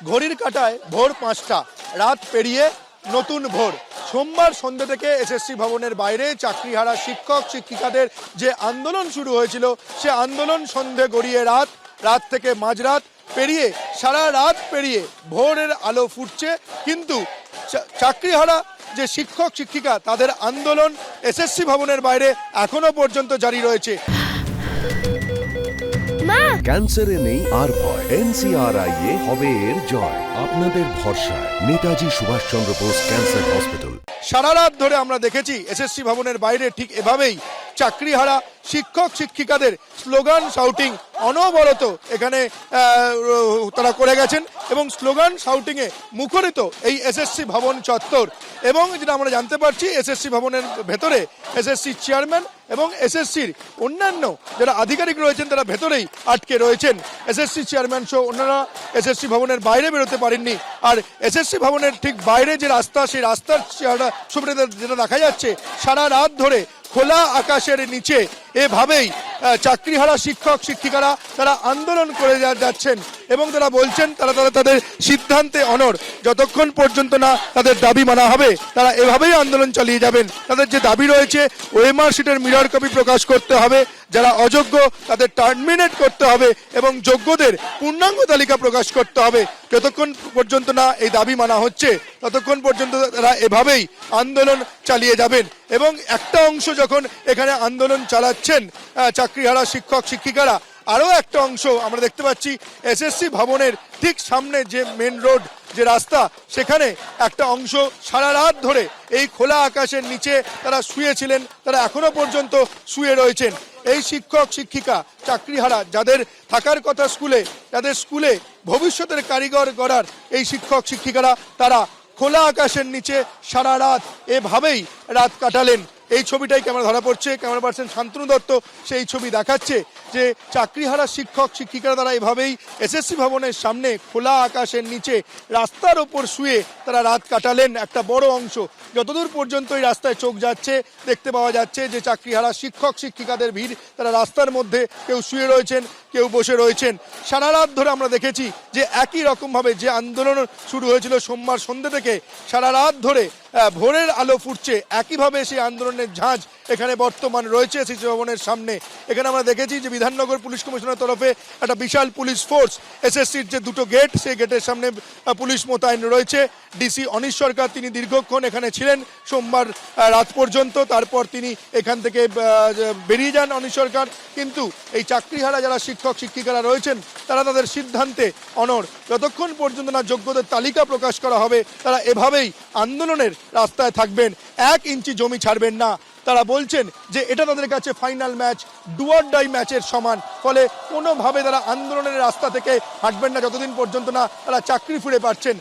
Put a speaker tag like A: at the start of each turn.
A: ঘড়ির কাঁটায় ভোর 5টা, রাত পেরিয়ে নতুন ভোর। সোমবার সন্ধ্যে থেকে এসএসসি ভবনের বাইরে চাকরিহারা শিক্ষক শিক্ষিকাদের যে আন্দোলন শুরু হয়েছিল, সে আন্দোলন সন্ধ্যে গড়িয়ে রাত, রাত থেকে মাঝরাত পেরিয়ে সারা রাত পেরিয়ে ভোরের আলো ফুটছে। কিন্তু চাকরিহারা যে শিক্ষক শিক্ষিকা, তাদের আন্দোলন এসএসসি ভবনের বাইরে এখনো পর্যন্ত জারি রয়েছে।
B: ক্যান্সারে নেই আর ভয়, NCRI এ হবে এর জয়। আপনাদের ভরসা নেতাজি সুভাষচন্দ্র বোস ক্যান্সার হসপিটাল।
A: সারা রাত ধরে আমরা দেখেছি এসএসসি ভবনের বাইরে ঠিক এভাবেই চাকরিহারা শিক্ষক শিক্ষিকাদের স্লোগান শাউটিং অনবরত এখানে তারা করে গেছেন এবং স্লোগান শাউটিংয়ে মুখরিত এই এসএসসি ভবন চত্বর। এবং যেটা আমরা জানতে পারছি, এসএসসি ভবনের ভেতরে এসএসসি চেয়ারম্যান এবং এসএসসির অন্যান্য যারা আধিকারিক রয়েছেন তারা ভেতরেই আটকে রয়েছেন। এসএসসি চেয়ারম্যান সহ অন্যরা এসএসসি ভবনের বাইরে বেরোতে পারেননি। আর এসএসসি ভবনের ঠিক বাইরে যে রাস্তা, সেই রাস্তার ছবিটা যেটা দেখা যাচ্ছে, সারা রাত ধরে খোলা আকাশের নিচে এভাবেই চাকরিহারা শিক্ষক শিক্ষিকারা তারা আন্দোলন করে যাচ্ছেন এবং তারা বলছেন তারা তাদের সিদ্ধান্তে অনড়। যতক্ষণ পর্যন্ত না তাদের দাবি মানা হবে তারা এভাবেই আন্দোলন চালিয়ে যাবেন। তাদের যে দাবি রয়েছে, ওএমআর শিটের মিরর কপি প্রকাশ করতে হবে, যারা অযোগ্য তাদের টার্মিনেট করতে হবে এবং যোগ্যদের পূর্ণাঙ্গ তালিকা প্রকাশ করতে হবে। যতক্ষণ পর্যন্ত না এই দাবি মানা হচ্ছে ততক্ষণ পর্যন্ত তারা এভাবেই আন্দোলন চালিয়ে যাবেন। এবং একটা অংশ যখন এখানে আন্দোলন চালাচ্ছেন চাকরিহারা শিক্ষক শিক্ষিকারা, আরও একটা অংশ আমরা দেখতে পাচ্ছি এসএসসি ভবনের ঠিক সামনে যে মেন রোড, যে রাস্তা, সেখানে একটা অংশ সারা রাত ধরে এই খোলা আকাশের নিচে তারা শুয়েছিলেন, তারা এখনো পর্যন্ত শুয়ে রয়েছেন। এই শিক্ষক শিক্ষিকা চাকরিহারা যাদের থাকার কথা স্কুলে, যাদের স্কুলে ভবিষ্যতের কারিগর গড়ার এই শিক্ষক শিক্ষিকারা, তারা খোলা আকাশের নিচে সারা রাত এভাবেই রাত কাটালেন। এই ছবিটাই ক্যামেরা ধরা পড়ছে, ক্যামেরা পার্সন শান্তনু দত্ত সেই ছবি দেখাচ্ছে যে চাকরিহারা শিক্ষক শিক্ষিকারা তারা এভাবেই এসএসসি ভবনের সামনে খোলা আকাশের নিচে রাস্তার ওপর শুয়ে তারা রাত কাটালেন। একটা বড় অংশ, যতদূর পর্যন্ত এই রাস্তায় চোখ যাচ্ছে দেখতে পাওয়া যাচ্ছে যে চাকরিহারা শিক্ষক শিক্ষিকাদের ভিড়, তারা রাস্তার মধ্যে কেউ শুয়ে রয়েছেন, কেউ বসে রয়েছেন। সারা রাত ধরে আমরা দেখেছি যে একই রকমভাবে যে আন্দোলন শুরু হয়েছিল সোমবার সন্ধ্যে থেকে, সারা রাত ধরে ভোরের আলো ফুটছে, একইভাবে সেই আন্দোলনের ঝাঁজ এখানে বর্তমান রয়েছে এসএসসি ভবনের সামনে। এখানে আমরা দেখেছি যে বিধাননগর পুলিশ কমিশনের তরফে একটা বিশাল পুলিশ ফোর্স, এসএসসির যে দুটো গেট, সেই গেটের সামনে পুলিশ মোতায়েন রয়েছে। ডিসি অনিশ সরকার তিনি দীর্ঘক্ষণ এখানে ছিলেন সোমবার রাত পর্যন্ত, তারপর তিনি এখান থেকে বেরিয়ে যান অনিশ সরকার। কিন্তু এই চাকরিহারা যারা শিক্ষক শিক্ষিকারা রয়েছেন তারা তাদের সিদ্ধান্তে অনড়। যতক্ষণ পর্যন্ত না যোগ্যদের তালিকা প্রকাশ করা হবে তারা এভাবেই আন্দোলনের রাস্তায় থাকবেন, 1 ইঞ্চি জমি ছাড়বেন না। তারা বলছেন যে এটা তাদের কাছে final match, do or die ম্যাচের সমান। ফলে কোনোভাবে তারা আন্দোলনের রাস্তা থেকে হাঁটবেন না যতদিন পর্যন্ত না তারা চাকরি ফিরে পাচ্ছেন।